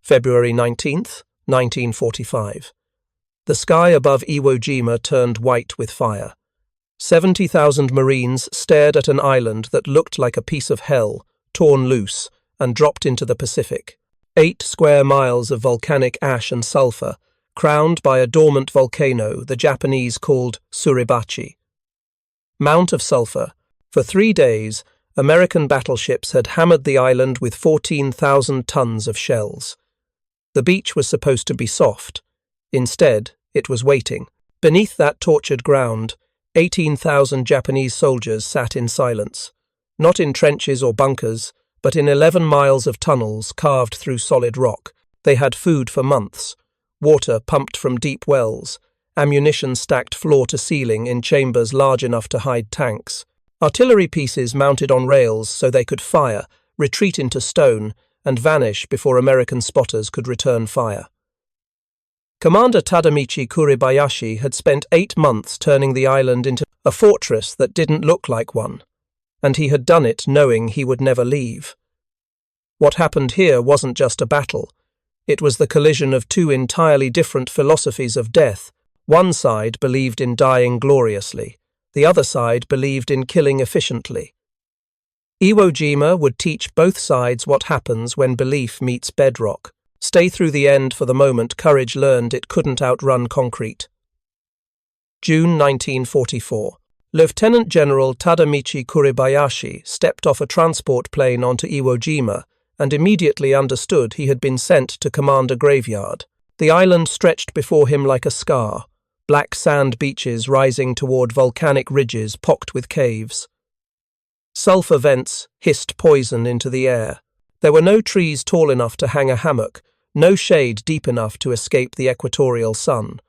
February 19th, 1945. The sky above Iwo Jima turned white with fire. 70,000 Marines stared at an island that looked like a piece of hell, torn loose, and dropped into the Pacific. 8 square miles of volcanic ash and sulfur, crowned by a dormant volcano the Japanese called Suribachi. Mount of sulfur. For 3 days, American battleships had hammered the island with 14,000 tons of shells. The beach was supposed to be soft. Instead, it was waiting. Beneath that tortured ground, 18,000 Japanese soldiers sat in silence, not in trenches or bunkers, but in 11 miles of tunnels carved through solid rock. They had food for months, water pumped from deep wells, ammunition stacked floor to ceiling in chambers large enough to hide tanks, artillery pieces mounted on rails so they could fire, retreat into stone, and vanish before American spotters could return fire. Commander Tadamichi Kuribayashi had spent 8 months turning the island into a fortress that didn't look like one, and he had done it knowing he would never leave. What happened here wasn't just a battle. It was the collision of 2 entirely different philosophies of death. One side believed in dying gloriously. The other side believed in killing efficiently. Iwo Jima would teach both sides what happens when belief meets bedrock. Stay through the end for the moment courage learned it couldn't outrun concrete. June 1944. Lieutenant General Tadamichi Kuribayashi stepped off a transport plane onto Iwo Jima and immediately understood he had been sent to command a graveyard. The island stretched before him like a scar, black sand beaches rising toward volcanic ridges pocked with caves. Sulfur vents hissed poison into the air. There were no trees tall enough to hang a hammock, no shade deep enough to escape the equatorial sun.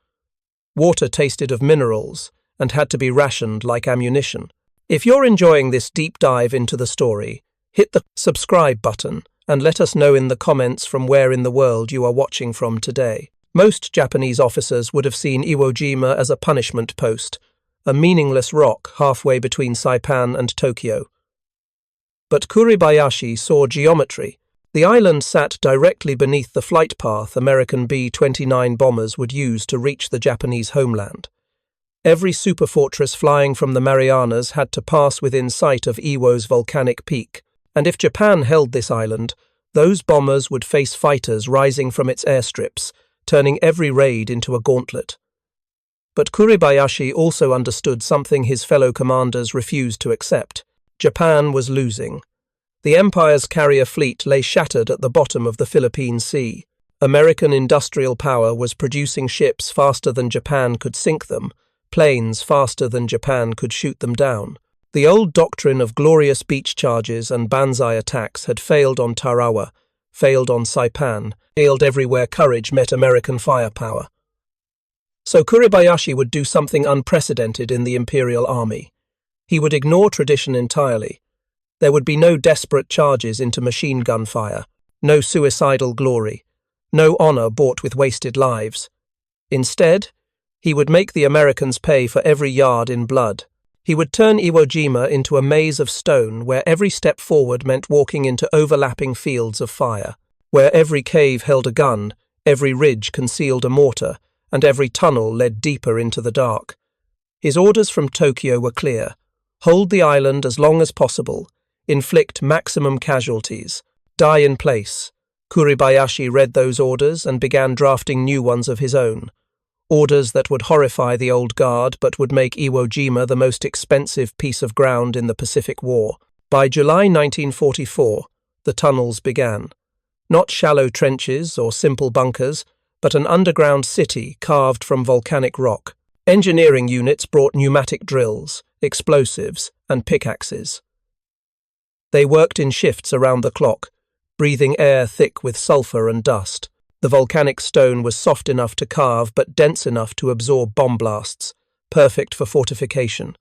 Water tasted of minerals and had to be rationed like ammunition. If you're enjoying this deep dive into the story, hit the subscribe button and let us know in the comments from where in the world you are watching from today. Most Japanese officers would have seen Iwo Jima as a punishment post, a meaningless rock halfway between Saipan and Tokyo. But Kuribayashi saw geometry. The island sat directly beneath the flight path American B-29 bombers would use to reach the Japanese homeland. Every superfortress flying from the Marianas had to pass within sight of Iwo's volcanic peak, and if Japan held this island, those bombers would face fighters rising from its airstrips, turning every raid into a gauntlet. But Kuribayashi also understood something his fellow commanders refused to accept. Japan was losing. The Empire's carrier fleet lay shattered at the bottom of the Philippine Sea. American industrial power was producing ships faster than Japan could sink them, planes faster than Japan could shoot them down. The old doctrine of glorious beach charges and banzai attacks had failed on Tarawa, failed on Saipan, failed everywhere courage met American firepower. So Kuribayashi would do something unprecedented in the Imperial Army. He would ignore tradition entirely. There would be no desperate charges into machine gun fire, no suicidal glory, no honor bought with wasted lives. Instead, he would make the Americans pay for every yard in blood. He would turn Iwo Jima into a maze of stone where every step forward meant walking into overlapping fields of fire, where every cave held a gun, every ridge concealed a mortar, and every tunnel led deeper into the dark. His orders from Tokyo were clear. Hold the island as long as possible, inflict maximum casualties, die in place. Kuribayashi read those orders and began drafting new ones of his own. Orders that would horrify the old guard but would make Iwo Jima the most expensive piece of ground in the Pacific War. By July 1944, the tunnels began. Not shallow trenches or simple bunkers, but an underground city carved from volcanic rock. Engineering units brought pneumatic drills, explosives, and pickaxes. They worked in shifts around the clock, breathing air thick with sulfur and dust. The volcanic stone was soft enough to carve but dense enough to absorb bomb blasts, perfect for fortification.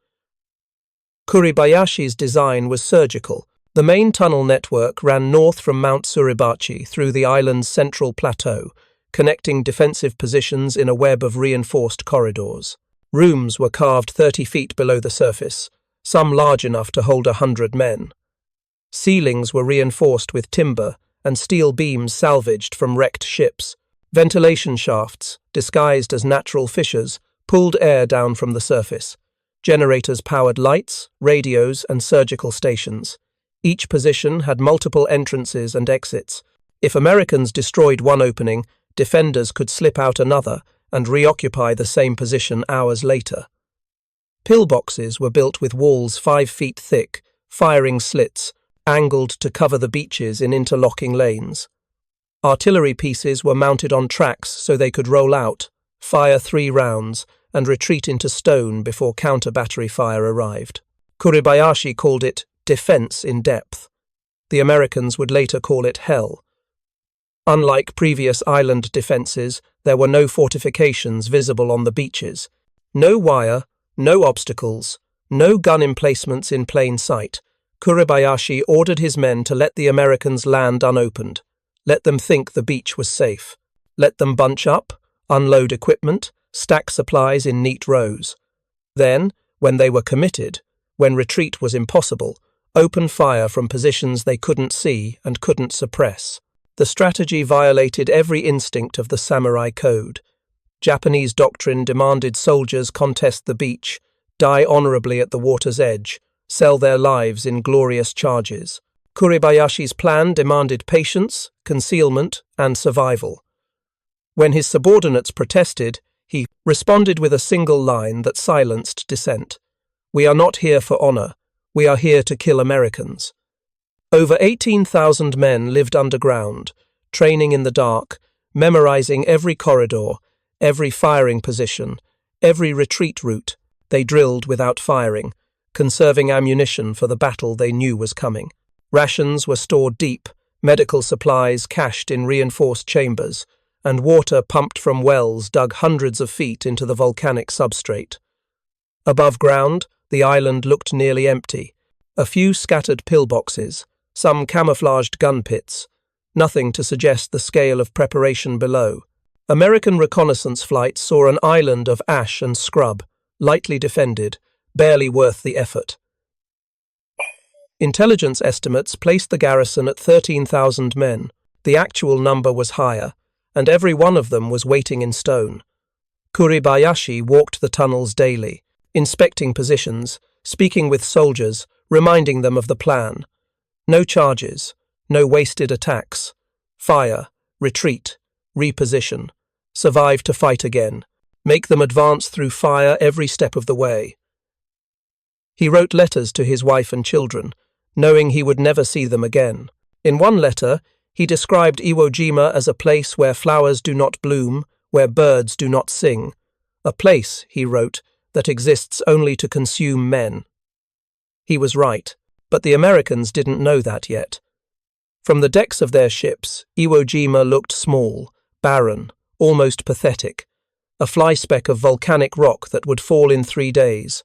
Kuribayashi's design was surgical. The main tunnel network ran north from Mount Suribachi through the island's central plateau, connecting defensive positions in a web of reinforced corridors. Rooms were carved 30 feet below the surface, some large enough to hold 100 men. Ceilings were reinforced with timber and steel beams salvaged from wrecked ships. Ventilation shafts, disguised as natural fissures, pulled air down from the surface. Generators powered lights, radios, and surgical stations. Each position had multiple entrances and exits. If Americans destroyed one opening, defenders could slip out another and reoccupy the same position hours later. Pillboxes were built with walls 5 feet thick, firing slits, angled to cover the beaches in interlocking lanes. Artillery pieces were mounted on tracks so they could roll out, fire 3 rounds, and retreat into stone before counter-battery fire arrived. Kuribayashi called it defense in depth. The Americans would later call it hell. Unlike previous island defenses, there were no fortifications visible on the beaches. No wire, no obstacles, no gun emplacements in plain sight. Kuribayashi ordered his men to let the Americans land unopened. Let them think the beach was safe. Let them bunch up, unload equipment, stack supplies in neat rows. Then, when they were committed, when retreat was impossible, open fire from positions they couldn't see and couldn't suppress. The strategy violated every instinct of the samurai code. Japanese doctrine demanded soldiers contest the beach, die honorably at the water's edge, sell their lives in glorious charges. Kuribayashi's plan demanded patience, concealment, and survival. When his subordinates protested, he responded with a single line that silenced dissent. "We are not here for honor. We are here to kill Americans." Over 18,000 men lived underground, training in the dark, memorizing every corridor, every firing position, every retreat route. They drilled without firing, conserving ammunition for the battle they knew was coming. Rations were stored deep, medical supplies cached in reinforced chambers, and water pumped from wells dug hundreds of feet into the volcanic substrate. Above ground, the island looked nearly empty. A few scattered pillboxes, some camouflaged gun pits, nothing to suggest the scale of preparation below. American reconnaissance flights saw an island of ash and scrub, lightly defended, barely worth the effort. Intelligence estimates placed the garrison at 13,000 men. The actual number was higher, and every one of them was waiting in stone. Kuribayashi walked the tunnels daily, inspecting positions, speaking with soldiers, reminding them of the plan. No charges, no wasted attacks. Fire, retreat, reposition, survive to fight again, make them advance through fire every step of the way. He wrote letters to his wife and children, knowing he would never see them again. In one letter, he described Iwo Jima as a place where flowers do not bloom, where birds do not sing. A place, he wrote, that exists only to consume men. He was right, but the Americans didn't know that yet. From the decks of their ships, Iwo Jima looked small, barren, almost pathetic, a flyspeck of volcanic rock that would fall in 3 days.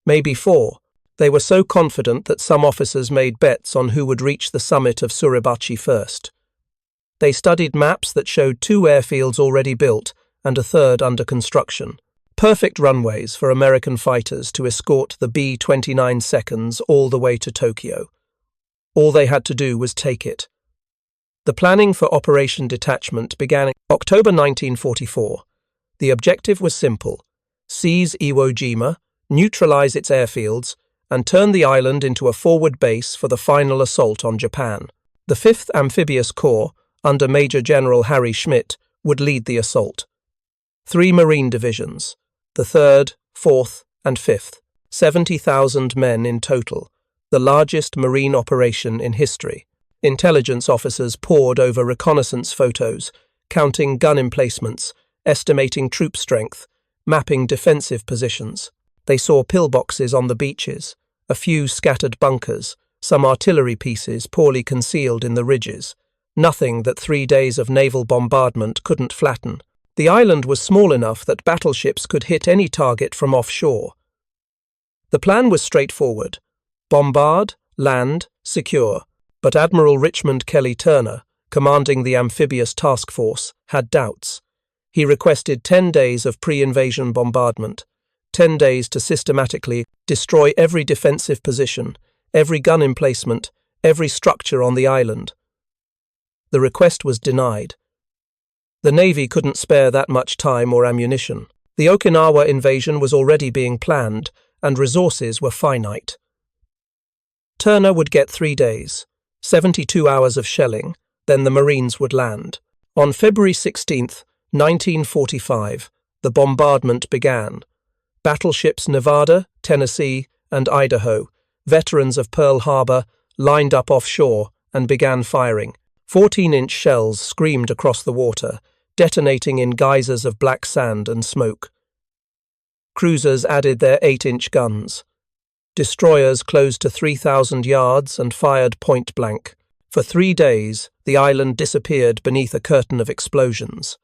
Maybe 4. They were so confident that some officers made bets on who would reach the summit of Suribachi first. They studied maps that showed 2 airfields already built and a third under construction. Perfect runways for American fighters to escort the B-29 seconds all the way to Tokyo. All they had to do was take it. The planning for Operation Detachment began in October 1944. The objective was simple: seize Iwo Jima, neutralize its airfields, and turn the island into a forward base for the final assault on Japan. The 5th Amphibious Corps, under Major General Harry Schmidt, would lead the assault. 3 Marine divisions, the 3rd, 4th, and 5th, 70,000 men in total, the largest marine operation in history. Intelligence officers pored over reconnaissance photos, counting gun emplacements, estimating troop strength, mapping defensive positions. They saw pillboxes on the beaches, a few scattered bunkers, some artillery pieces poorly concealed in the ridges, nothing that 3 days of naval bombardment couldn't flatten. The island was small enough that battleships could hit any target from offshore. The plan was straightforward: bombard, land, secure. But Admiral Richmond Kelly Turner, commanding the amphibious task force, had doubts. He requested 10 days of pre-invasion bombardment, 10 days to systematically destroy every defensive position, every gun emplacement, every structure on the island. The request was denied. The Navy couldn't spare that much time or ammunition. The Okinawa invasion was already being planned, and resources were finite. Turner would get 3 days, 72 hours of shelling, then the Marines would land. On February 16, 1945, the bombardment began. Battleships Nevada, Tennessee, and Idaho, veterans of Pearl Harbor, lined up offshore and began firing. 14-inch shells screamed across the water, detonating in geysers of black sand and smoke. Cruisers added their 8-inch guns. Destroyers closed to 3,000 yards and fired point-blank. For 3 days, the island disappeared beneath a curtain of explosions.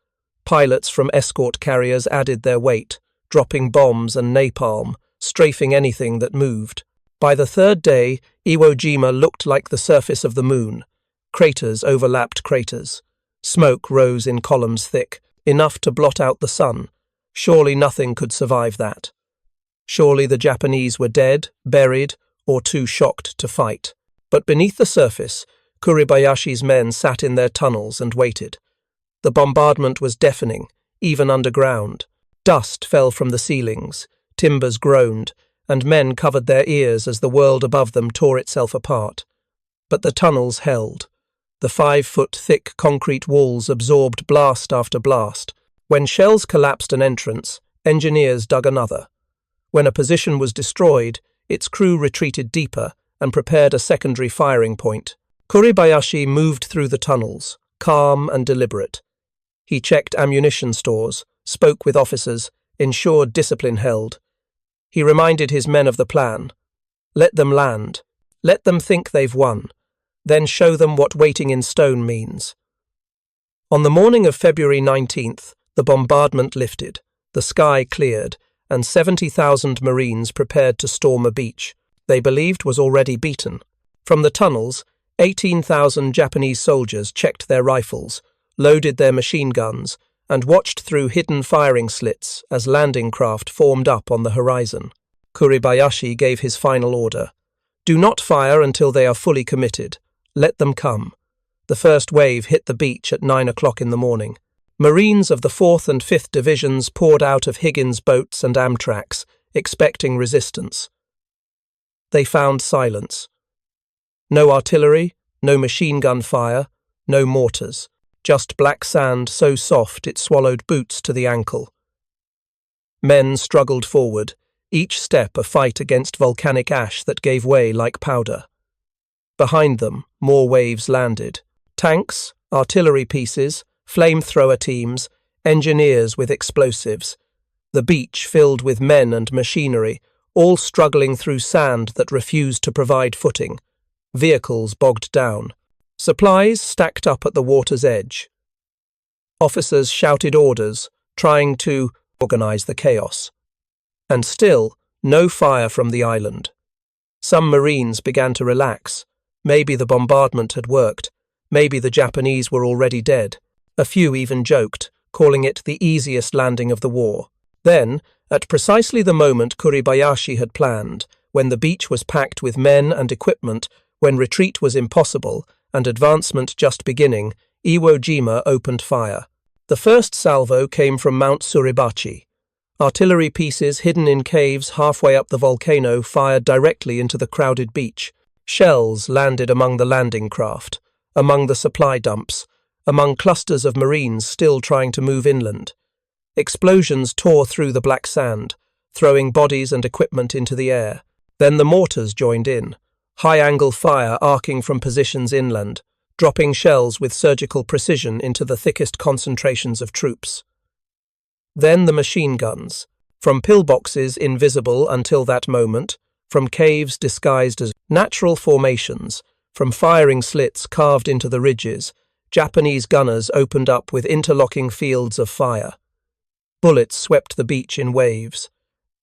Pilots from escort carriers added their weight, dropping bombs and napalm, strafing anything that moved. By the 3rd day, Iwo Jima looked like the surface of the moon. Craters overlapped craters. Smoke rose in columns thick, enough to blot out the sun. Surely nothing could survive that. Surely the Japanese were dead, buried, or too shocked to fight. But beneath the surface, Kuribayashi's men sat in their tunnels and waited. The bombardment was deafening, even underground. Dust fell from the ceilings, timbers groaned, and men covered their ears as the world above them tore itself apart. But the tunnels held. The 5-foot-thick concrete walls absorbed blast after blast. When shells collapsed an entrance, engineers dug another. When a position was destroyed, its crew retreated deeper and prepared a secondary firing point. Kuribayashi moved through the tunnels, calm and deliberate. He checked ammunition stores, spoke with officers, ensured discipline held. He reminded his men of the plan. Let them land. Let them think they've won. Then show them what waiting in stone means. On the morning of February 19th, the bombardment lifted, the sky cleared, and 70,000 Marines prepared to storm a beach they believed was already beaten. From the tunnels, 18,000 Japanese soldiers checked their rifles, loaded their machine guns, and watched through hidden firing slits as landing craft formed up on the horizon. Kuribayashi gave his final order. Do not fire until they are fully committed. Let them come. The first wave hit the beach at 9 o'clock in the morning. Marines of the 4th and 5th Divisions poured out of Higgins boats and Amtraks, expecting resistance. They found silence. No artillery, no machine gun fire, no mortars. Just black sand so soft it swallowed boots to the ankle. Men struggled forward, each step a fight against volcanic ash that gave way like powder. Behind them, more waves landed. Tanks, artillery pieces, flamethrower teams, engineers with explosives. The beach filled with men and machinery, all struggling through sand that refused to provide footing. Vehicles bogged down. Supplies stacked up at the water's edge. Officers shouted orders, trying to organize the chaos. And still, no fire from the island. Some Marines began to relax. Maybe the bombardment had worked. Maybe the Japanese were already dead. A few even joked, calling it the easiest landing of the war. Then, at precisely the moment Kuribayashi had planned, when the beach was packed with men and equipment, when retreat was impossible and advancement just beginning, Iwo Jima opened fire. The first salvo came from Mount Suribachi. Artillery pieces hidden in caves halfway up the volcano fired directly into the crowded beach. Shells landed among the landing craft, among the supply dumps, among clusters of Marines still trying to move inland. Explosions tore through the black sand, throwing bodies and equipment into the air. Then the mortars joined in, high-angle fire arcing from positions inland, dropping shells with surgical precision into the thickest concentrations of troops. Then the machine guns, from pillboxes invisible until that moment, from caves disguised as natural formations, from firing slits carved into the ridges, Japanese gunners opened up with interlocking fields of fire. Bullets swept the beach in waves.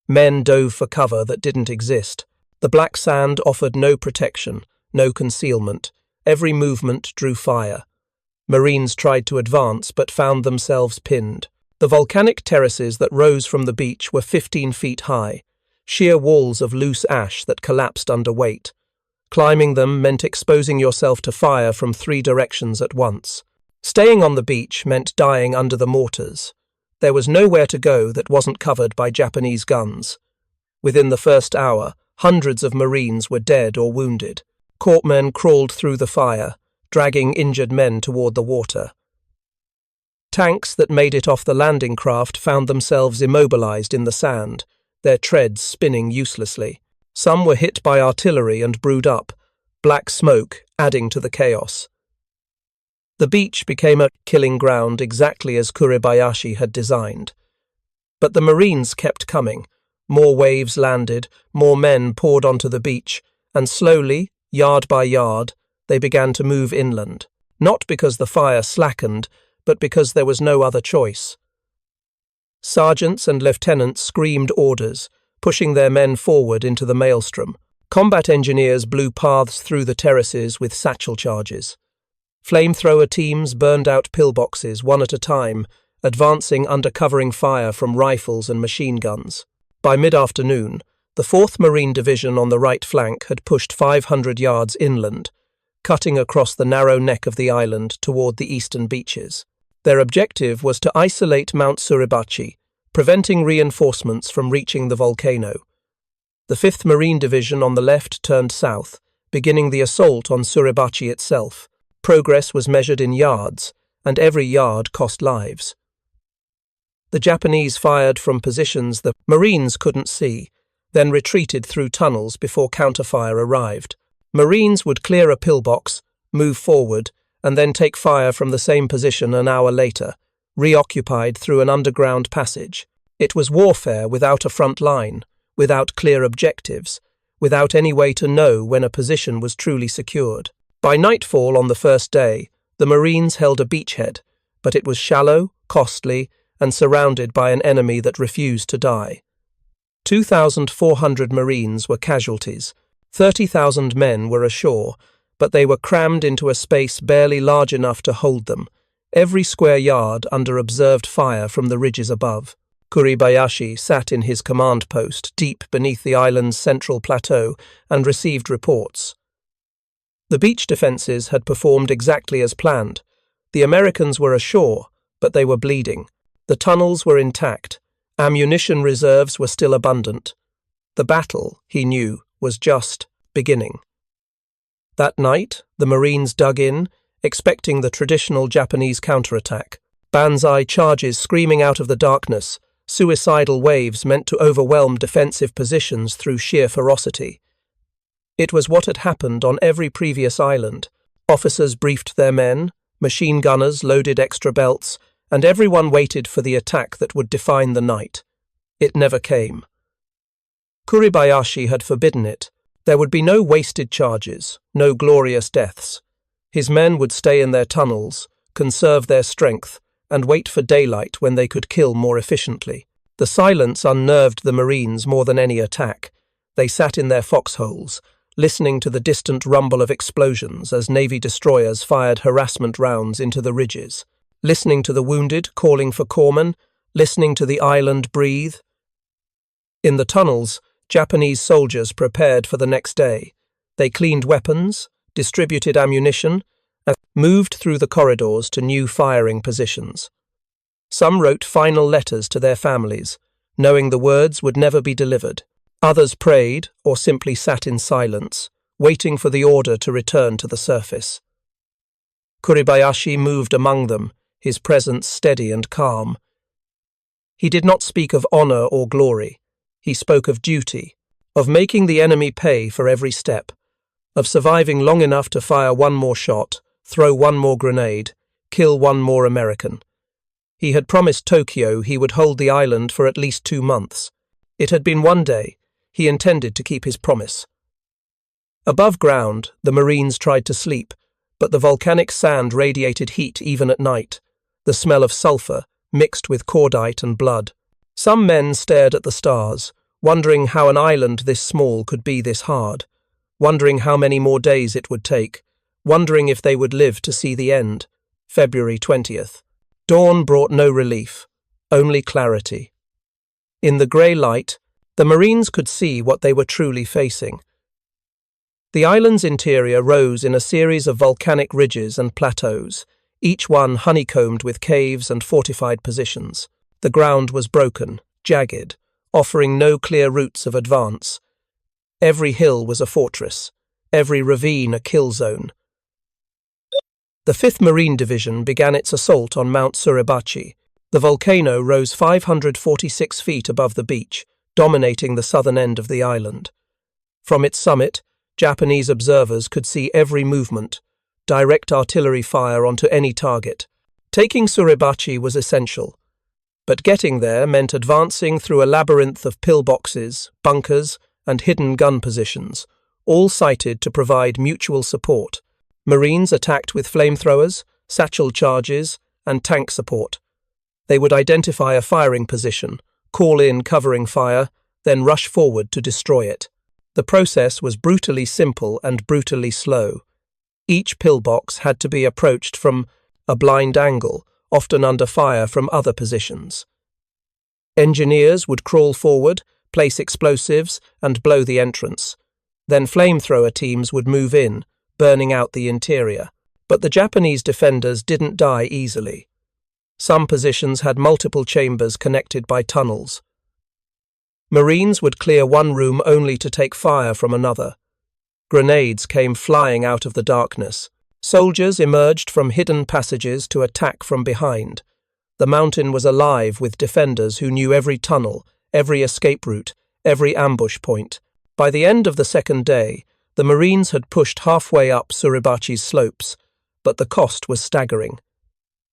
Men dove for cover that didn't exist. The black sand offered no protection, no concealment. Every movement drew fire. Marines tried to advance but found themselves pinned. The volcanic terraces that rose from the beach were 15 feet high, sheer walls of loose ash that collapsed under weight. Climbing them meant exposing yourself to fire from 3 directions at once. Staying on the beach meant dying under the mortars. There was nowhere to go that wasn't covered by Japanese guns. Within the first hour, hundreds of Marines were dead or wounded. Corpsmen crawled through the fire, dragging injured men toward the water. Tanks that made it off the landing craft found themselves immobilized in the sand, their treads spinning uselessly. Some were hit by artillery and brewed up, black smoke adding to the chaos. The beach became a killing ground exactly as Kuribayashi had designed. But the Marines kept coming. More waves landed, more men poured onto the beach, and slowly, yard by yard, they began to move inland. Not because the fire slackened, but because there was no other choice. Sergeants and lieutenants screamed orders, pushing their men forward into the maelstrom. Combat engineers blew paths through the terraces with satchel charges. Flamethrower teams burned out pillboxes one at a time, advancing under covering fire from rifles and machine guns. By mid-afternoon, the 4th Marine Division on the right flank had pushed 500 yards inland, cutting across the narrow neck of the island toward the eastern beaches. Their objective was to isolate Mount Suribachi, preventing reinforcements from reaching the volcano. The 5th Marine Division on the left turned south, beginning the assault on Suribachi itself. Progress was measured in yards, and every yard cost lives. The Japanese fired from positions the Marines couldn't see, then retreated through tunnels before counterfire arrived. Marines would clear a pillbox, move forward, and then take fire from the same position an hour later, reoccupied through an underground passage. It was warfare without a front line, without clear objectives, without any way to know when a position was truly secured. By nightfall on the first day, the Marines held a beachhead, but it was shallow, costly, and surrounded by an enemy that refused to die. 2,400 Marines were casualties. 30,000 men were ashore, but they were crammed into a space barely large enough to hold them, every square yard under observed fire from the ridges above. Kuribayashi sat in his command post deep beneath the island's central plateau and received reports. The beach defences had performed exactly as planned. The Americans were ashore, but they were bleeding. The tunnels were intact. Ammunition reserves were still abundant. The battle, he knew, was just beginning. That night, the Marines dug in, expecting the traditional Japanese counterattack. Banzai charges screaming out of the darkness, suicidal waves meant to overwhelm defensive positions through sheer ferocity. It was what had happened on every previous island. Officers briefed their men, machine gunners loaded extra belts, and everyone waited for the attack that would define the night. It never came. Kuribayashi had forbidden it. There would be no wasted charges, no glorious deaths. His men would stay in their tunnels, conserve their strength, and wait for daylight when they could kill more efficiently. The silence unnerved the Marines more than any attack. They sat in their foxholes, listening to the distant rumble of explosions as Navy destroyers fired harassment rounds into the ridges, listening to the wounded calling for corpsmen, listening to the island breathe. In the tunnels, Japanese soldiers prepared for the next day. They cleaned weapons, distributed ammunition, and moved through the corridors to new firing positions. Some wrote final letters to their families, knowing the words would never be delivered. Others prayed or simply sat in silence, waiting for the order to return to the surface. Kuribayashi moved among them, his presence steady and calm. He did not speak of honor or glory. He spoke of duty, of making the enemy pay for every step, of surviving long enough to fire one more shot, throw one more grenade, kill one more American. He had promised Tokyo he would hold the island for at least 2 months. It had been one day. He intended to keep his promise. Above ground, the Marines tried to sleep, but the volcanic sand radiated heat even at night, the smell of sulfur mixed with cordite and blood. Some men stared at the stars, wondering how an island this small could be this hard, wondering how many more days it would take, wondering if they would live to see the end. February 20th. Dawn brought no relief, only clarity. In the grey light, the Marines could see what they were truly facing. The island's interior rose in a series of volcanic ridges and plateaus, each one honeycombed with caves and fortified positions. The ground was broken, jagged, offering no clear routes of advance. Every hill was a fortress, every ravine a kill zone. The 5th Marine Division began its assault on Mount Suribachi. The volcano rose 546 feet above the beach, dominating the southern end of the island. From its summit, Japanese observers could see every movement, direct artillery fire onto any target. Taking Suribachi was essential, but getting there meant advancing through a labyrinth of pillboxes, bunkers, and hidden gun positions, all sited to provide mutual support. Marines attacked with flamethrowers, satchel charges, and tank support. They would identify a firing position, call in covering fire, then rush forward to destroy it. The process was brutally simple and brutally slow. Each pillbox had to be approached from a blind angle, often under fire from other positions. Engineers would crawl forward, place explosives, and blow the entrance. Then flamethrower teams would move in, burning out the interior. But the Japanese defenders didn't die easily. Some positions had multiple chambers connected by tunnels. Marines would clear one room only to take fire from another. Grenades came flying out of the darkness. Soldiers emerged from hidden passages to attack from behind. The mountain was alive with defenders who knew every tunnel, every escape route, every ambush point. By the end of the second day, the Marines had pushed halfway up Suribachi's slopes, but the cost was staggering.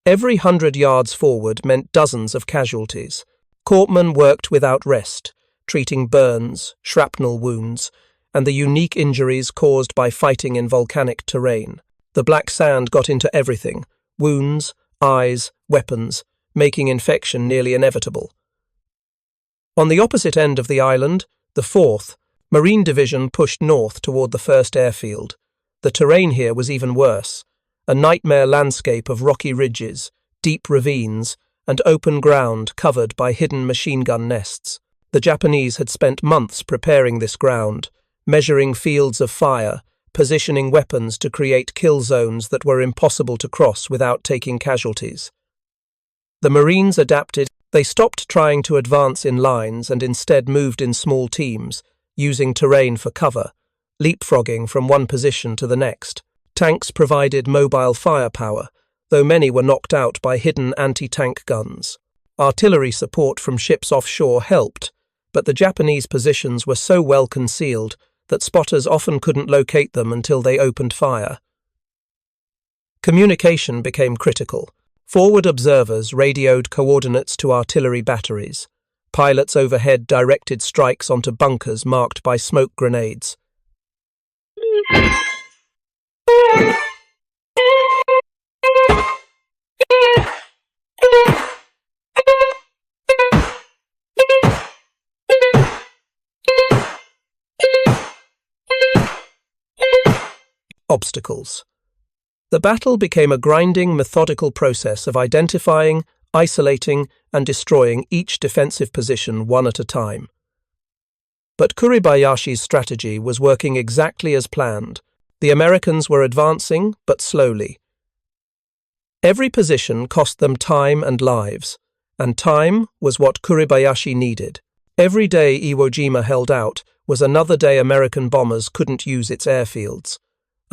Every 100 yards forward meant dozens of casualties. Corpsmen worked without rest, treating burns, shrapnel wounds, and the unique injuries caused by fighting in volcanic terrain. The black sand got into everything: wounds, eyes, weapons, making infection nearly inevitable. On the opposite end of the island, the 4th Marine Division pushed north toward the 1st airfield. The terrain here was even worse, a nightmare landscape of rocky ridges, deep ravines, and open ground covered by hidden machine gun nests. The Japanese had spent months preparing this ground, measuring fields of fire, positioning weapons to create kill zones that were impossible to cross without taking casualties. The Marines adapted. They stopped trying to advance in lines and instead moved in small teams, using terrain for cover, leapfrogging from one position to the next. Tanks provided mobile firepower, though many were knocked out by hidden anti-tank guns. Artillery support from ships offshore helped, but the Japanese positions were so well concealed that spotters often couldn't locate them until they opened fire. Communication became critical. Forward observers radioed coordinates to artillery batteries. Pilots overhead directed strikes onto bunkers marked by smoke grenades. Obstacles. The battle became a grinding, methodical process of identifying, isolating, and destroying each defensive position one at a time. But Kuribayashi's strategy was working exactly as planned. The Americans were advancing, but slowly. Every position cost them time and lives, and time was what Kuribayashi needed. Every day Iwo Jima held out was another day American bombers couldn't use its airfields.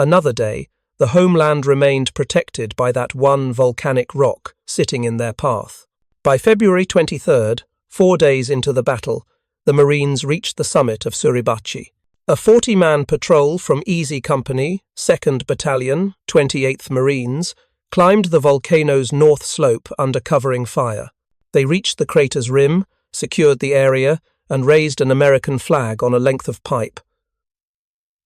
Another day, the homeland remained protected by that one volcanic rock sitting in their path. By February 23rd, 4 days into the battle, the Marines reached the summit of Suribachi. A 40-man patrol from Easy Company, 2nd Battalion, 28th Marines, climbed the volcano's north slope under covering fire. They reached the crater's rim, secured the area, and raised an American flag on a length of pipe.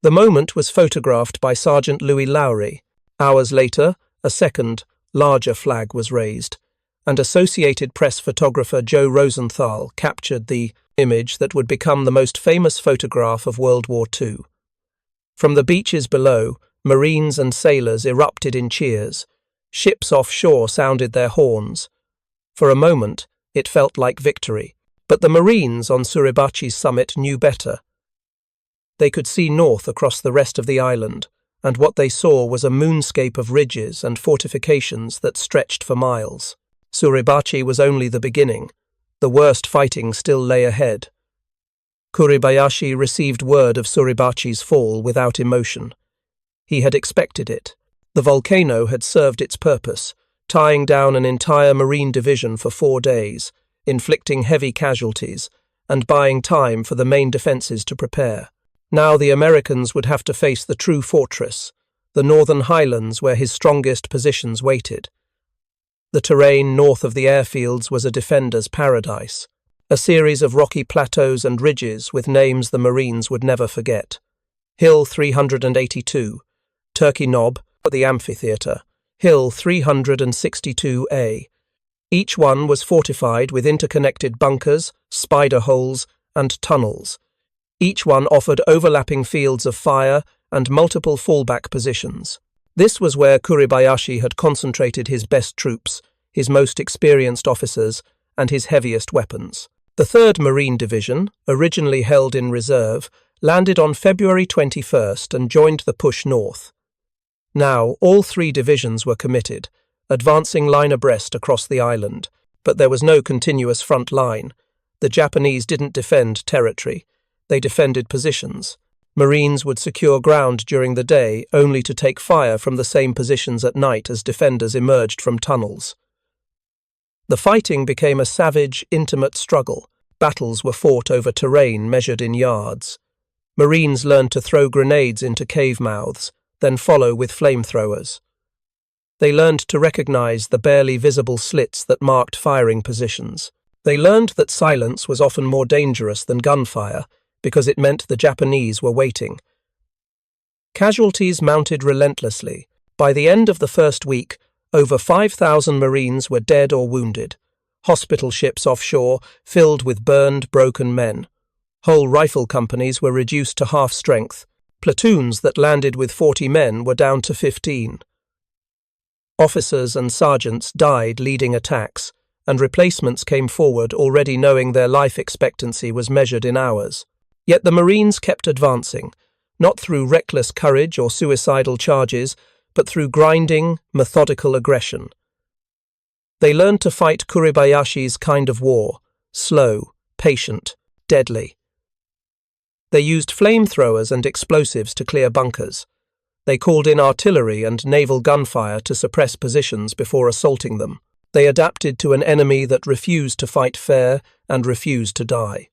The moment was photographed by Sergeant Louis Lowry. Hours later, a second, larger flag was raised, and Associated Press photographer Joe Rosenthal captured the image that would become the most famous photograph of World War II. From the beaches below, Marines and sailors erupted in cheers. Ships offshore sounded their horns. For a moment, it felt like victory, but the Marines on Suribachi's summit knew better. They could see north across the rest of the island, and what they saw was a moonscape of ridges and fortifications that stretched for miles. Suribachi was only the beginning. The worst fighting still lay ahead. Kuribayashi received word of Suribachi's fall without emotion. He had expected it. The volcano had served its purpose, tying down an entire marine division for 4 days, inflicting heavy casualties, and buying time for the main defences to prepare. Now the Americans would have to face the true fortress, the northern highlands where his strongest positions waited. The terrain north of the airfields was a defender's paradise, a series of rocky plateaus and ridges with names the Marines would never forget. Hill 382, Turkey Knob, the amphitheatre, Hill 362A. Each one was fortified with interconnected bunkers, spider holes, and tunnels. Each one offered overlapping fields of fire and multiple fallback positions. This was where Kuribayashi had concentrated his best troops, his most experienced officers, and his heaviest weapons. The 3rd Marine Division, originally held in reserve, landed on February 21st and joined the push north. Now, all 3 divisions were committed, advancing line abreast across the island, but there was no continuous front line. The Japanese didn't defend territory, they defended positions. Marines would secure ground during the day, only to take fire from the same positions at night as defenders emerged from tunnels. The fighting became a savage, intimate struggle. Battles were fought over terrain measured in yards. Marines learned to throw grenades into cave mouths, then follow with flamethrowers. They learned to recognize the barely visible slits that marked firing positions. They learned that silence was often more dangerous than gunfire, because it meant the Japanese were waiting. Casualties mounted relentlessly. By the end of the first week, over 5,000 Marines were dead or wounded. Hospital ships offshore filled with burned, broken men. Whole rifle companies were reduced to half strength. Platoons that landed with 40 men were down to 15. Officers and sergeants died leading attacks, and replacements came forward already knowing their life expectancy was measured in hours. Yet the Marines kept advancing, not through reckless courage or suicidal charges, but through grinding, methodical aggression. They learned to fight Kuribayashi's kind of war, slow, patient, deadly. They used flamethrowers and explosives to clear bunkers. They called in artillery and naval gunfire to suppress positions before assaulting them. They adapted to an enemy that refused to fight fair and refused to die.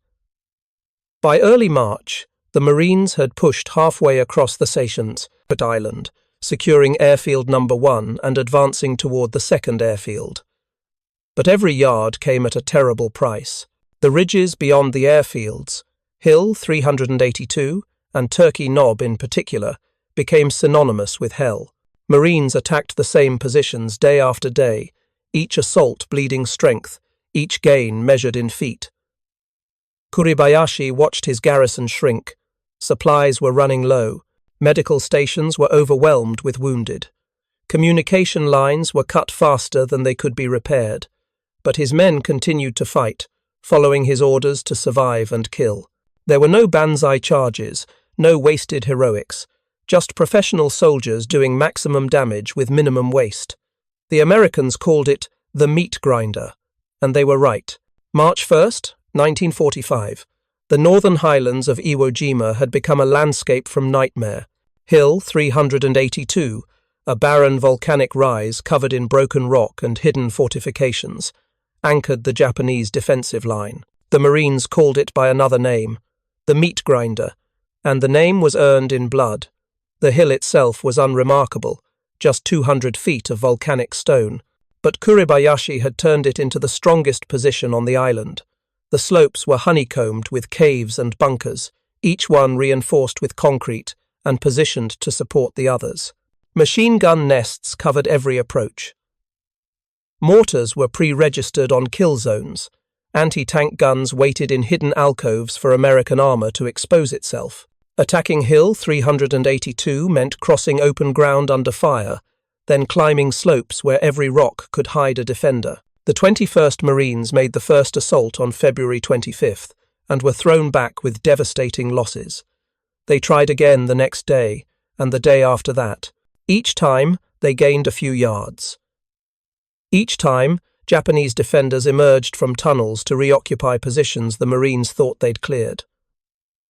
By early March, the Marines had pushed halfway across the Seychelles Island, securing airfield number 1 and advancing toward the 2nd airfield. But every yard came at a terrible price. The ridges beyond the airfields, Hill 382 and Turkey Knob in particular, became synonymous with hell. Marines attacked the same positions day after day, each assault bleeding strength, each gain measured in feet. Kuribayashi watched his garrison shrink. Supplies were running low. Medical stations were overwhelmed with wounded. Communication lines were cut faster than they could be repaired. But his men continued to fight, following his orders to survive and kill. There were no banzai charges, no wasted heroics, just professional soldiers doing maximum damage with minimum waste. The Americans called it the meat grinder, and they were right. March 1st, 1945. The northern highlands of Iwo Jima had become a landscape from nightmare. Hill 382, a barren volcanic rise covered in broken rock and hidden fortifications, anchored the Japanese defensive line. The Marines called it by another name, the meat grinder, and the name was earned in blood. The hill itself was unremarkable, just 200 feet of volcanic stone, but Kuribayashi had turned it into the strongest position on the island. The slopes were honeycombed with caves and bunkers, each one reinforced with concrete and positioned to support the others. Machine gun nests covered every approach. Mortars were pre-registered on kill zones. Anti-tank guns waited in hidden alcoves for American armor to expose itself. Attacking Hill 382 meant crossing open ground under fire, then climbing slopes where every rock could hide a defender. The 21st Marines made the first assault on February 25th and were thrown back with devastating losses. They tried again the next day, and the day after that. Each time, they gained a few yards. Each time, Japanese defenders emerged from tunnels to reoccupy positions the Marines thought they'd cleared.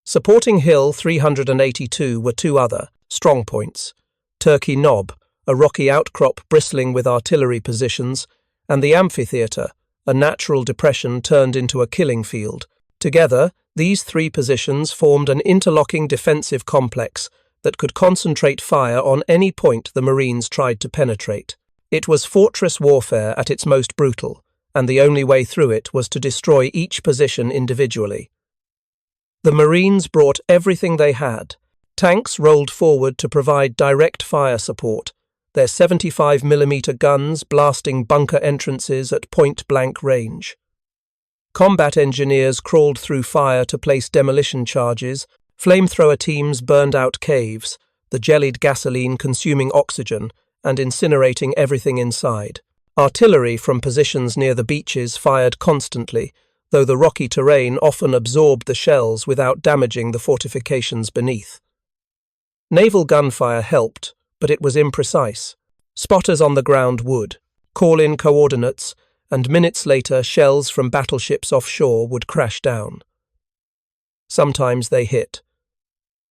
Supporting Hill 382 were two other strongpoints: Turkey Knob, a rocky outcrop bristling with artillery positions, and the amphitheatre, a natural depression turned into a killing field. Together, these three positions formed an interlocking defensive complex that could concentrate fire on any point the Marines tried to penetrate. It was fortress warfare at its most brutal, and the only way through it was to destroy each position individually. The Marines brought everything they had. Tanks rolled forward to provide direct fire support, their 75mm guns blasting bunker entrances at point-blank range. Combat engineers crawled through fire to place demolition charges, flamethrower teams burned out caves, the jellied gasoline consuming oxygen and incinerating everything inside. Artillery from positions near the beaches fired constantly, though the rocky terrain often absorbed the shells without damaging the fortifications beneath. Naval gunfire helped, but it was imprecise. Spotters on the ground would call in coordinates, and minutes later shells from battleships offshore would crash down. Sometimes they hit.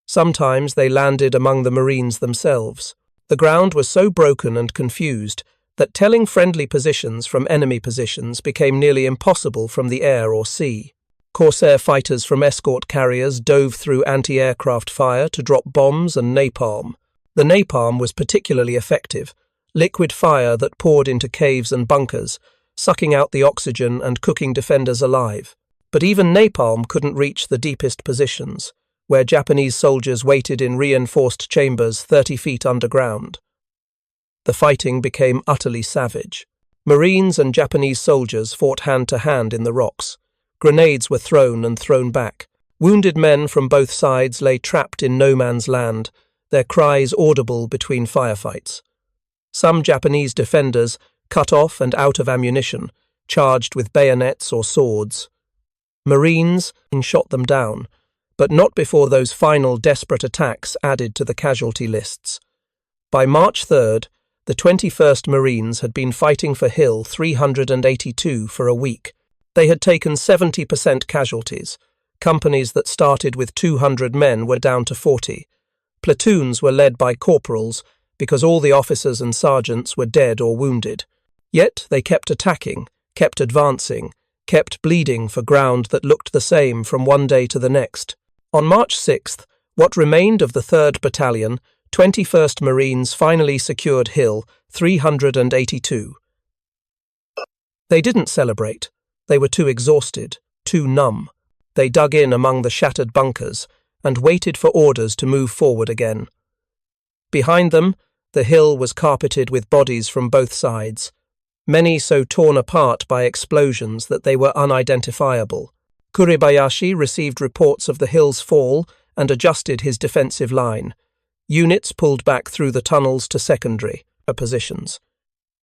Sometimes they landed among the Marines themselves. The ground was so broken and confused that telling friendly positions from enemy positions became nearly impossible from the air or sea. Corsair fighters from escort carriers dove through anti-aircraft fire to drop bombs and napalm. The napalm was particularly effective, liquid fire that poured into caves and bunkers, sucking out the oxygen and cooking defenders alive. But even napalm couldn't reach the deepest positions, where Japanese soldiers waited in reinforced chambers 30 feet underground. The fighting became utterly savage. Marines and Japanese soldiers fought hand-to-hand in the rocks. Grenades were thrown and thrown back. Wounded men from both sides lay trapped in no man's land, their cries audible between firefights. Some Japanese defenders, cut off and out of ammunition, charged with bayonets or swords. Marines shot them down, but not before those final desperate attacks added to the casualty lists. By March 3rd, the 21st Marines had been fighting for Hill 382 for a week. They had taken 70% casualties. Companies that started with 200 men were down to 40. Platoons were led by corporals because all the officers and sergeants were dead or wounded. Yet they kept attacking, kept advancing, kept bleeding for ground that looked the same from one day to the next. On March 6th, what remained of the 3rd Battalion, 21st Marines finally secured Hill 382. They didn't celebrate. They were too exhausted, too numb. They dug in among the shattered bunkers and waited for orders to move forward again. Behind them, the hill was carpeted with bodies from both sides, many so torn apart by explosions that they were unidentifiable. Kuribayashi received reports of the hill's fall and adjusted his defensive line. Units pulled back through the tunnels to secondary positions.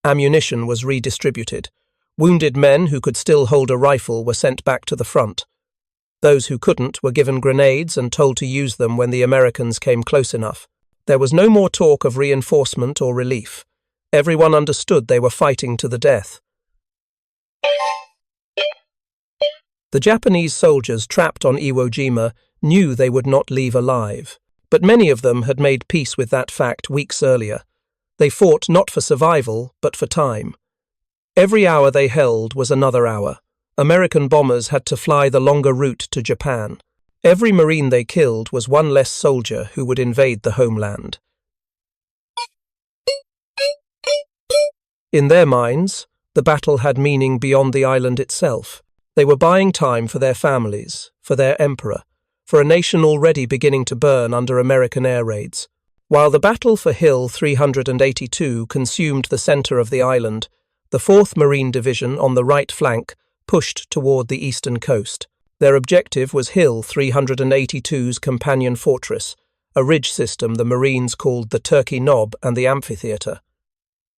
Ammunition was redistributed. Wounded men who could still hold a rifle were sent back to the front. Those who couldn't were given grenades and told to use them when the Americans came close enough. There was no more talk of reinforcement or relief. Everyone understood they were fighting to the death. The Japanese soldiers trapped on Iwo Jima knew they would not leave alive, but many of them had made peace with that fact weeks earlier. They fought not for survival, but for time. Every hour they held was another hour. American bombers had to fly the longer route to Japan. Every Marine they killed was one less soldier who would invade the homeland. In their minds, the battle had meaning beyond the island itself. They were buying time for their families, for their emperor, for a nation already beginning to burn under American air raids. While the battle for Hill 382 consumed the center of the island, the 4th Marine Division on the right flank pushed toward the eastern coast. Their objective was Hill 382's companion fortress, a ridge system the Marines called the Turkey Knob and the amphitheatre.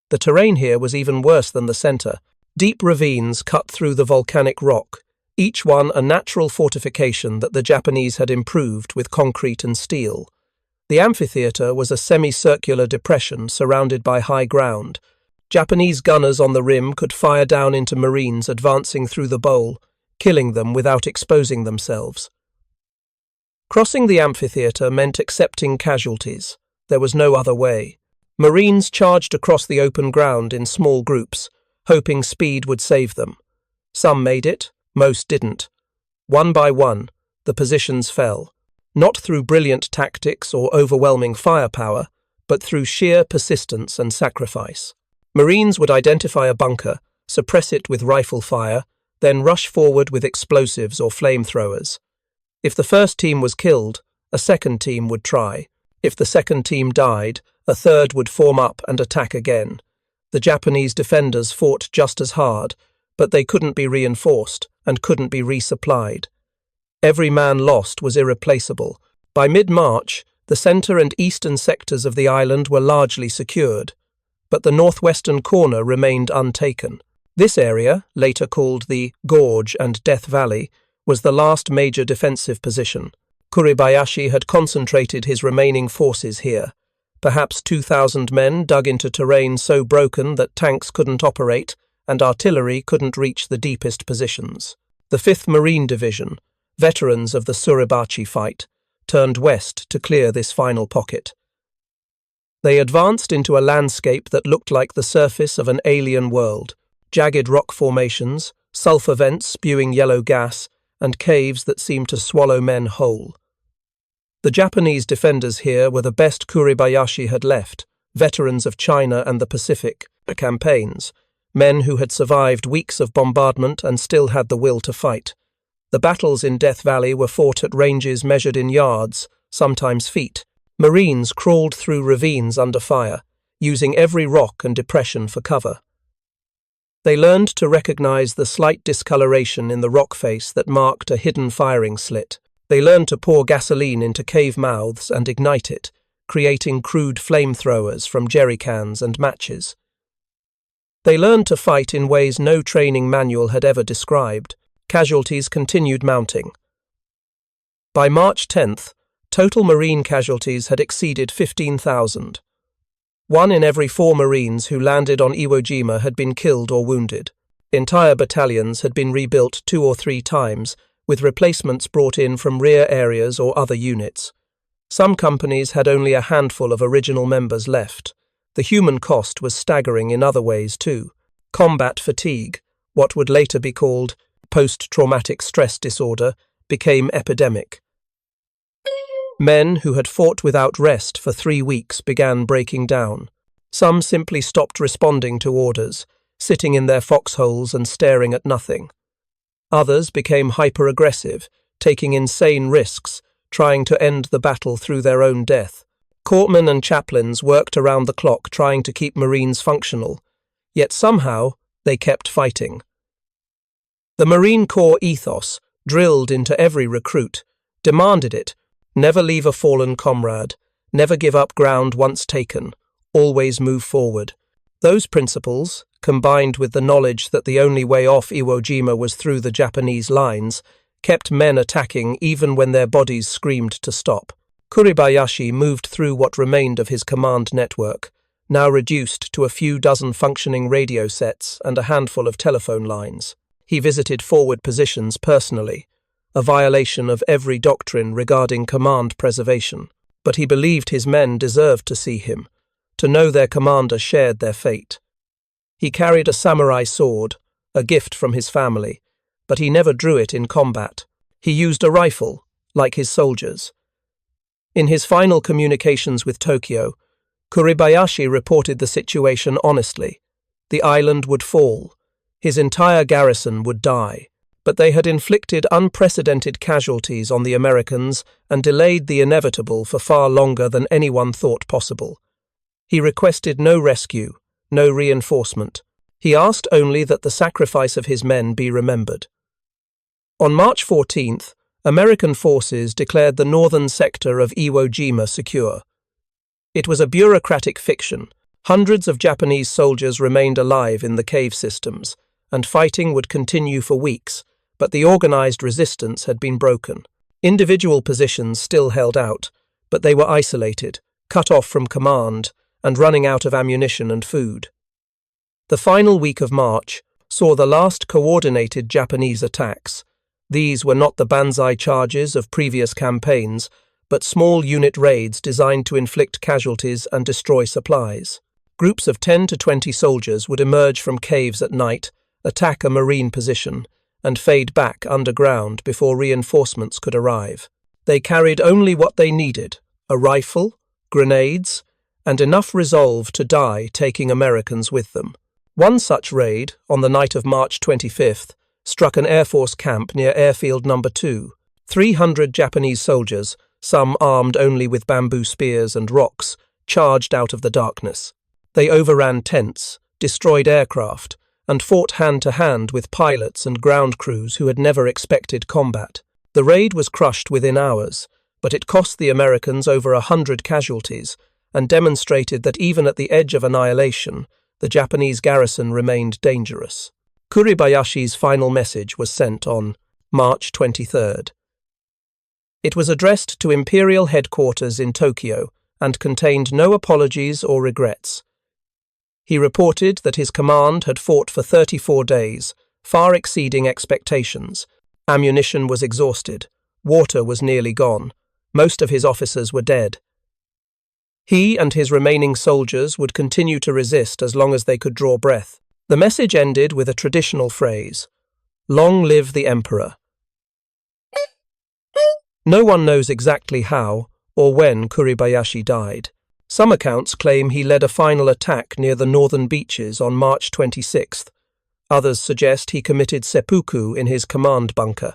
The terrain here was even worse than the center. Deep ravines cut through the volcanic rock, each one a natural fortification that the Japanese had improved with concrete and steel. The amphitheatre was a semicircular depression surrounded by high ground. Japanese gunners on the rim could fire down into Marines advancing through the bowl, killing them without exposing themselves. Crossing the amphitheatre meant accepting casualties. There was no other way. Marines charged across the open ground in small groups, hoping speed would save them. Some made it, most didn't. One by one, the positions fell, not through brilliant tactics or overwhelming firepower, but through sheer persistence and sacrifice. Marines would identify a bunker, suppress it with rifle fire, then rush forward with explosives or flamethrowers. If the first team was killed, a second team would try. If the second team died, a third would form up and attack again. The Japanese defenders fought just as hard, but they couldn't be reinforced and couldn't be resupplied. Every man lost was irreplaceable. By mid-March, the centre and eastern sectors of the island were largely secured, but the northwestern corner remained untaken. This area, later called the Gorge and Death Valley, was the last major defensive position. Kuribayashi had concentrated his remaining forces here. Perhaps 2,000 men dug into terrain so broken that tanks couldn't operate and artillery couldn't reach the deepest positions. The 5th Marine Division, veterans of the Suribachi fight, turned west to clear this final pocket. They advanced into a landscape that looked like the surface of an alien world. Jagged rock formations, sulfur vents spewing yellow gas, and caves that seemed to swallow men whole. The Japanese defenders here were the best Kuribayashi had left, veterans of China and the Pacific campaigns, men who had survived weeks of bombardment and still had the will to fight. The battles in Death Valley were fought at ranges measured in yards, sometimes feet. Marines crawled through ravines under fire, using every rock and depression for cover. They learned to recognize the slight discoloration in the rock face that marked a hidden firing slit. They learned to pour gasoline into cave mouths and ignite it, creating crude flamethrowers from jerry cans and matches. They learned to fight in ways no training manual had ever described. Casualties continued mounting. By March 10th, total Marine casualties had exceeded 15,000. 1 in every 4 Marines who landed on Iwo Jima had been killed or wounded. Entire battalions had been rebuilt 2 or 3 times, with replacements brought in from rear areas or other units. Some companies had only a handful of original members left. The human cost was staggering in other ways too. Combat fatigue, what would later be called post-traumatic stress disorder, became epidemic. Men who had fought without rest for 3 weeks began breaking down. Some simply stopped responding to orders, sitting in their foxholes and staring at nothing. Others became hyper-aggressive, taking insane risks, trying to end the battle through their own death. Corpsmen and chaplains worked around the clock trying to keep Marines functional, yet somehow they kept fighting. The Marine Corps ethos, drilled into every recruit, demanded it: never leave a fallen comrade, never give up ground once taken, always move forward. Those principles, combined with the knowledge that the only way off Iwo Jima was through the Japanese lines, kept men attacking even when their bodies screamed to stop. Kuribayashi moved through what remained of his command network, now reduced to a few dozen functioning radio sets and a handful of telephone lines. He visited forward positions personally, a violation of every doctrine regarding command preservation, but he believed his men deserved to see him, to know their commander shared their fate. He carried a samurai sword, a gift from his family, but he never drew it in combat. He used a rifle, like his soldiers. In his final communications with Tokyo, Kuribayashi reported the situation honestly. The island would fall. His entire garrison would die. But they had inflicted unprecedented casualties on the Americans and delayed the inevitable for far longer than anyone thought possible. He requested no rescue, no reinforcement. He asked only that the sacrifice of his men be remembered. On March 14th, American forces declared the northern sector of Iwo Jima secure. It was a bureaucratic fiction. Hundreds of Japanese soldiers remained alive in the cave systems, and fighting would continue for weeks, but the organized resistance had been broken. Individual positions still held out, but they were isolated, cut off from command, and running out of ammunition and food. The final week of March saw the last coordinated Japanese attacks. These were not the banzai charges of previous campaigns, but small unit raids designed to inflict casualties and destroy supplies. Groups of 10 to 20 soldiers would emerge from caves at night, attack a marine position, and fade back underground before reinforcements could arrive. They carried only what they needed: a rifle, grenades, and enough resolve to die taking Americans with them. One such raid, on the night of March 25th, struck an Air Force camp near Airfield No. 2. 300 Japanese soldiers, some armed only with bamboo spears and rocks, charged out of the darkness. They overran tents, destroyed aircraft, and fought hand-to-hand with pilots and ground crews who had never expected combat. The raid was crushed within hours, but it cost the Americans over 100 casualties and demonstrated that even at the edge of annihilation, the Japanese garrison remained dangerous. Kuribayashi's final message was sent on March 23rd. It was addressed to Imperial headquarters in Tokyo and contained no apologies or regrets. He reported that his command had fought for 34 days, far exceeding expectations. Ammunition was exhausted. Water was nearly gone. Most of his officers were dead. He and his remaining soldiers would continue to resist as long as they could draw breath. The message ended with a traditional phrase: "Long live the Emperor." No one knows exactly how or when Kuribayashi died. Some accounts claim he led a final attack near the northern beaches on March 26th. Others suggest he committed seppuku in his command bunker.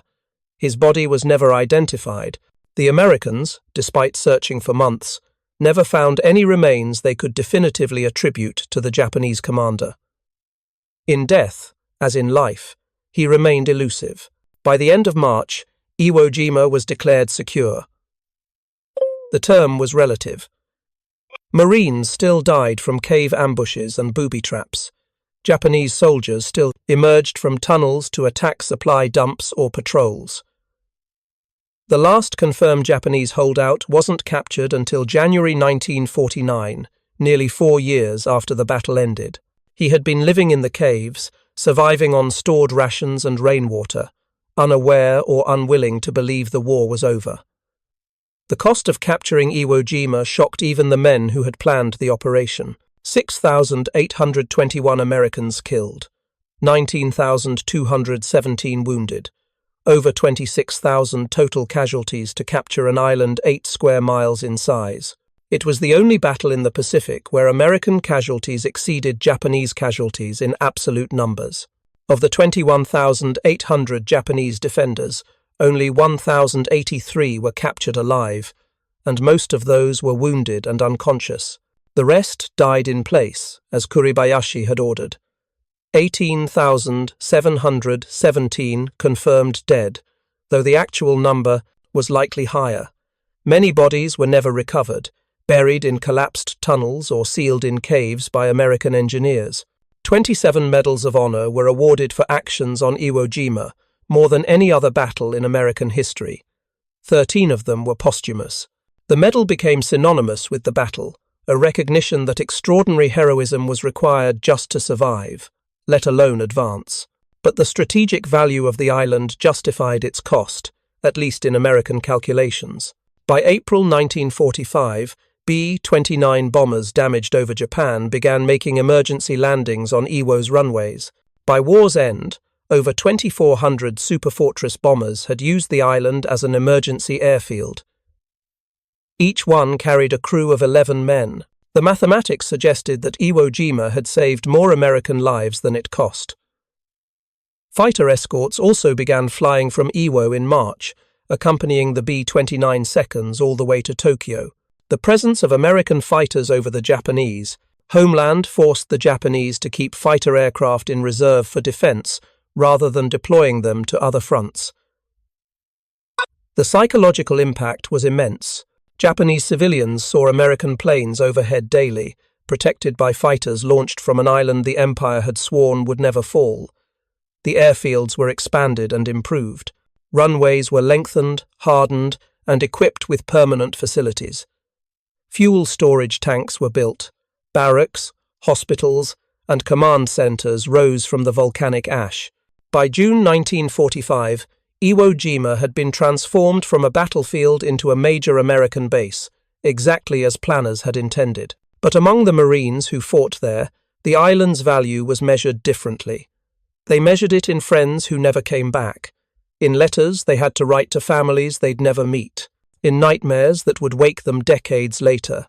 His body was never identified. The Americans, despite searching for months, never found any remains they could definitively attribute to the Japanese commander. In death, as in life, he remained elusive. By the end of March, Iwo Jima was declared secure. The term was relative. Marines still died from cave ambushes and booby traps. Japanese soldiers still emerged from tunnels to attack supply dumps or patrols. The last confirmed Japanese holdout wasn't captured until January 1949, nearly 4 years after the battle ended. He had been living in the caves, surviving on stored rations and rainwater, unaware or unwilling to believe the war was over. The cost of capturing Iwo Jima shocked even the men who had planned the operation. 6,821 Americans killed, 19,217 wounded, over 26,000 total casualties to capture an island 8 square miles in size. It was the only battle in the Pacific where American casualties exceeded Japanese casualties in absolute numbers. Of the 21,800 Japanese defenders, only 1,083 were captured alive, and most of those were wounded and unconscious. The rest died in place, as Kuribayashi had ordered. 18,717 confirmed dead, though the actual number was likely higher. Many bodies were never recovered, buried in collapsed tunnels or sealed in caves by American engineers. 27 medals of honor were awarded for actions on Iwo Jima, more than any other battle in American history. 13 of them were posthumous. The medal became synonymous with the battle, a recognition that extraordinary heroism was required just to survive, let alone advance. But the strategic value of the island justified its cost, at least in American calculations. By April 1945, B-29 bombers damaged over Japan began making emergency landings on Iwo's runways. By war's end, over 2,400 superfortress bombers had used the island as an emergency airfield. Each one carried a crew of 11 men. The mathematics suggested that Iwo Jima had saved more American lives than it cost. Fighter escorts also began flying from Iwo in March, accompanying the B-29 seconds all the way to Tokyo. The presence of American fighters over the Japanese homeland forced the Japanese to keep fighter aircraft in reserve for defense rather than deploying them to other fronts. The psychological impact was immense. Japanese civilians saw American planes overhead daily, protected by fighters launched from an island the Empire had sworn would never fall. The airfields were expanded and improved. Runways were lengthened, hardened, and equipped with permanent facilities. Fuel storage tanks were built. Barracks, hospitals, and command centers rose from the volcanic ash. By June 1945, Iwo Jima had been transformed from a battlefield into a major American base, exactly as planners had intended. But among the Marines who fought there, the island's value was measured differently. They measured it in friends who never came back, in letters they had to write to families they'd never meet, in nightmares that would wake them decades later.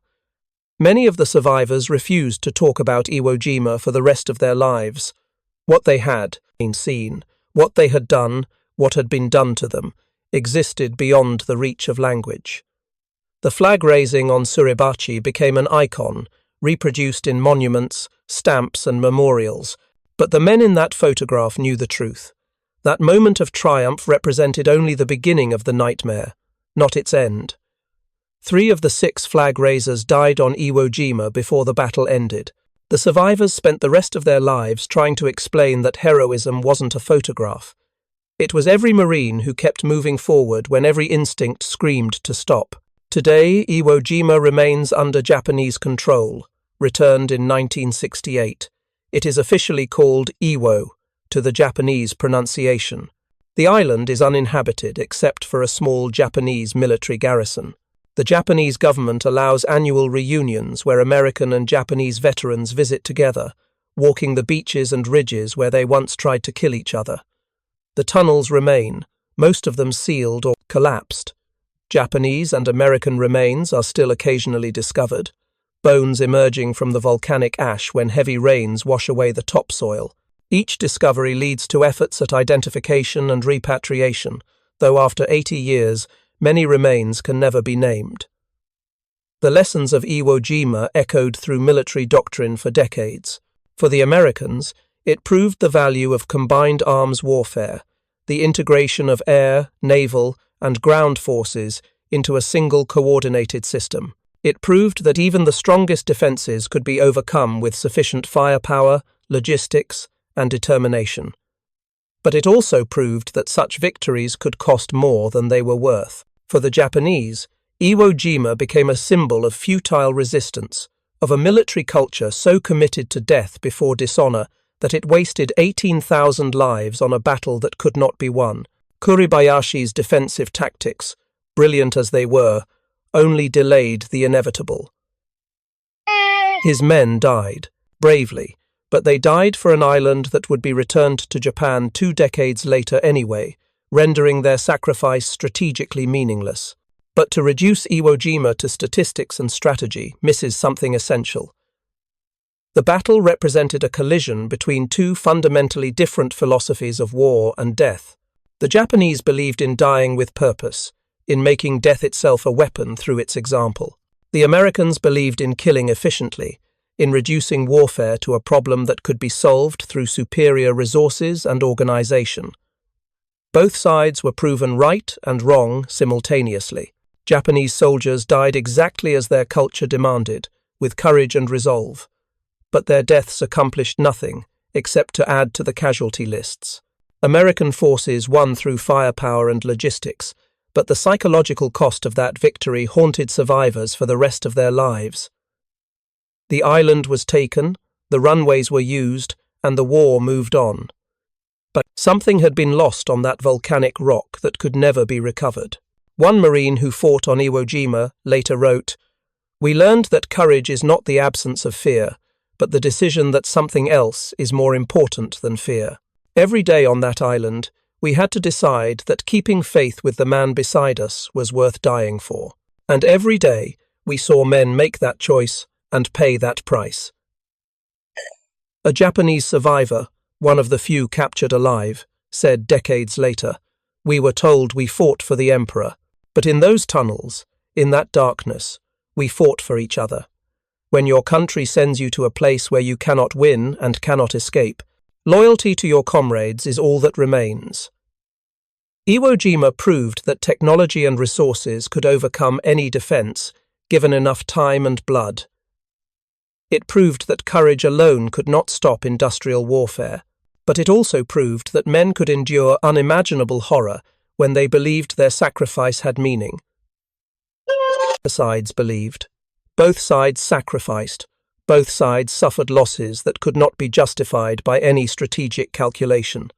Many of the survivors refused to talk about Iwo Jima for the rest of their lives. What they had seen, what they had done, what had been done to them, existed beyond the reach of language. The flag raising on Suribachi became an icon, reproduced in monuments, stamps, and memorials. But the men in that photograph knew the truth. That moment of triumph represented only the beginning of the nightmare, not its end. 3 of the 6 flag raisers died on Iwo Jima before the battle ended. The survivors spent the rest of their lives trying to explain that heroism wasn't a photograph. It was every Marine who kept moving forward when every instinct screamed to stop. Today, Iwo Jima remains under Japanese control, returned in 1968. It is officially called Iwo, to the Japanese pronunciation. The island is uninhabited except for a small Japanese military garrison. The Japanese government allows annual reunions where American and Japanese veterans visit together, walking the beaches and ridges where they once tried to kill each other. The tunnels remain, most of them sealed or collapsed. Japanese and American remains are still occasionally discovered, bones emerging from the volcanic ash when heavy rains wash away the topsoil. Each discovery leads to efforts at identification and repatriation, though after 80 years, many remains can never be named. The lessons of Iwo Jima echoed through military doctrine for decades. For the Americans, it proved the value of combined arms warfare, the integration of air, naval, and ground forces into a single coordinated system. It proved that even the strongest defenses could be overcome with sufficient firepower, logistics, and determination. But it also proved that such victories could cost more than they were worth. For the Japanese, Iwo Jima became a symbol of futile resistance, of a military culture so committed to death before dishonor that it wasted 18,000 lives on a battle that could not be won. Kuribayashi's defensive tactics, brilliant as they were, only delayed the inevitable. His men died, bravely, but they died for an island that would be returned to Japan 2 decades later anyway, rendering their sacrifice strategically meaningless. But to reduce Iwo Jima to statistics and strategy misses something essential. The battle represented a collision between 2 fundamentally different philosophies of war and death. The Japanese believed in dying with purpose, in making death itself a weapon through its example. The Americans believed in killing efficiently, in reducing warfare to a problem that could be solved through superior resources and organization. Both sides were proven right and wrong simultaneously. Japanese soldiers died exactly as their culture demanded, with courage and resolve. But their deaths accomplished nothing except to add to the casualty lists. American forces won through firepower and logistics, but the psychological cost of that victory haunted survivors for the rest of their lives. The island was taken, the runways were used, and the war moved on. But something had been lost on that volcanic rock that could never be recovered. One Marine who fought on Iwo Jima later wrote, "We learned that courage is not the absence of fear, but the decision that something else is more important than fear." Every day on that island, we had to decide that keeping faith with the man beside us was worth dying for. And every day, we saw men make that choice and pay that price. A Japanese survivor, one of the few captured alive, said decades later, "We were told we fought for the emperor, but in those tunnels, in that darkness, we fought for each other. When your country sends you to a place where you cannot win and cannot escape, loyalty to your comrades is all that remains." Iwo Jima proved that technology and resources could overcome any defense, given enough time and blood. It proved that courage alone could not stop industrial warfare. but it also proved that men could endure unimaginable horror when they believed their sacrifice had meaning. Both sides believed. Both sides sacrificed. Both sides suffered losses that could not be justified by any strategic calculation.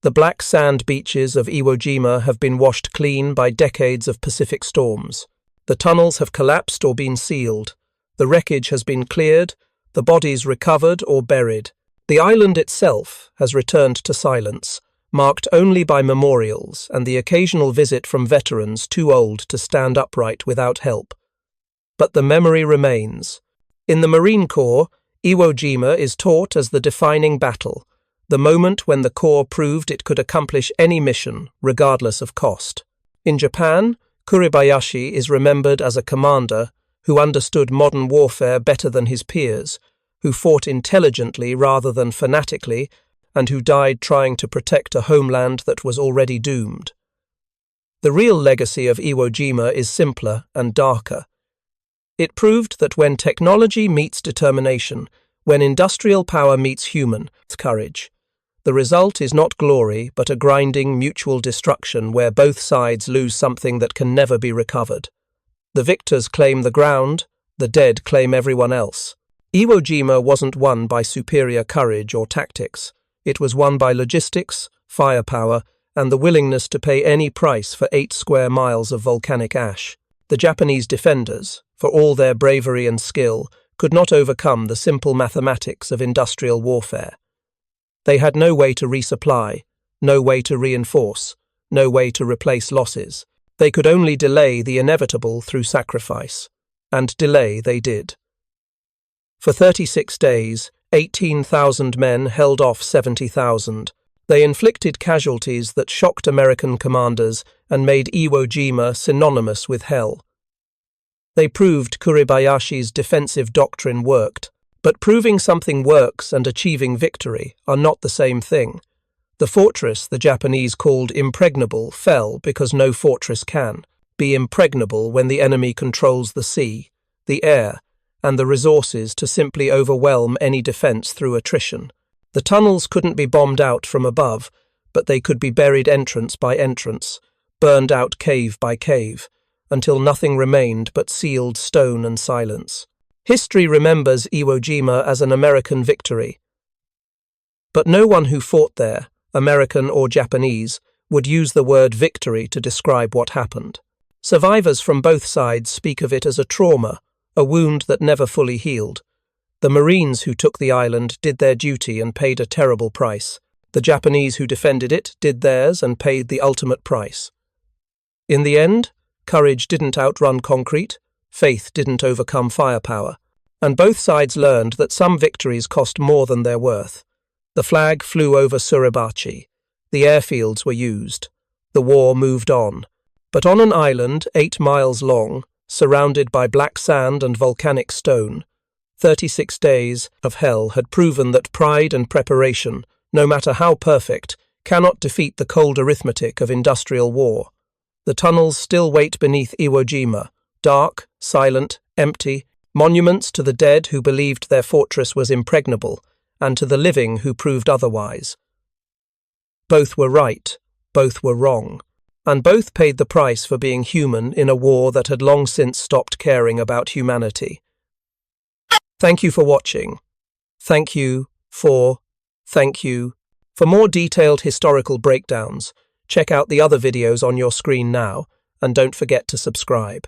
The black sand beaches of Iwo Jima have been washed clean by decades of Pacific storms. The tunnels have collapsed or been sealed. The wreckage has been cleared, the bodies recovered or buried. The island itself has returned to silence, marked only by memorials and the occasional visit from veterans too old to stand upright without help. But the memory remains. In the Marine Corps, Iwo Jima is taught as the defining battle, the moment when the Corps proved it could accomplish any mission, regardless of cost. In Japan, Kuribayashi is remembered as a commander who understood modern warfare better than his peers, who fought intelligently rather than fanatically, and who died trying to protect a homeland that was already doomed. The real legacy of Iwo Jima is simpler and darker. It proved that when technology meets determination, when industrial power meets human courage, the result is not glory but a grinding mutual destruction where both sides lose something that can never be recovered. The victors claim the ground, the dead claim everyone else. Iwo Jima wasn't won by superior courage or tactics. It was won by logistics, firepower, and the willingness to pay any price for 8 square miles of volcanic ash. The Japanese defenders, for all their bravery and skill, could not overcome the simple mathematics of industrial warfare. They had no way to resupply, no way to reinforce, no way to replace losses. They could only delay the inevitable through sacrifice. And delay they did. For 36 days, 18,000 men held off 70,000. They inflicted casualties that shocked American commanders and made Iwo Jima synonymous with hell. They proved Kuribayashi's defensive doctrine worked. But proving something works and achieving victory are not the same thing. The fortress the Japanese called Impregnable fell because no fortress can be impregnable when the enemy controls the sea, the air, and the resources to simply overwhelm any defense through attrition. The tunnels couldn't be bombed out from above, but they could be buried entrance by entrance, burned out cave by cave, until nothing remained but sealed stone and silence. History remembers Iwo Jima as an American victory. But no one who fought there, American or Japanese, would use the word victory to describe what happened. Survivors from both sides speak of it as a trauma, a wound that never fully healed. The Marines who took the island did their duty and paid a terrible price. The Japanese who defended it did theirs and paid the ultimate price. In the end, courage didn't outrun concrete. Faith didn't overcome firepower, and both sides learned that some victories cost more than their worth. The flag flew over Suribachi. The airfields were used. The war moved on. But on an island 8 miles long, surrounded by black sand and volcanic stone, 36 days of hell had proven that pride and preparation, no matter how perfect, cannot defeat the cold arithmetic of industrial war. The tunnels still wait beneath Iwo Jima, dark, silent, empty, monuments to the dead who believed their fortress was impregnable, and to the living who proved otherwise. Both were right, both were wrong, and both paid the price for being human in a war that had long since stopped caring about humanity. Thank you for watching. Thank you for more detailed historical breakdowns. Check out the other videos on your screen now, and don't forget to subscribe.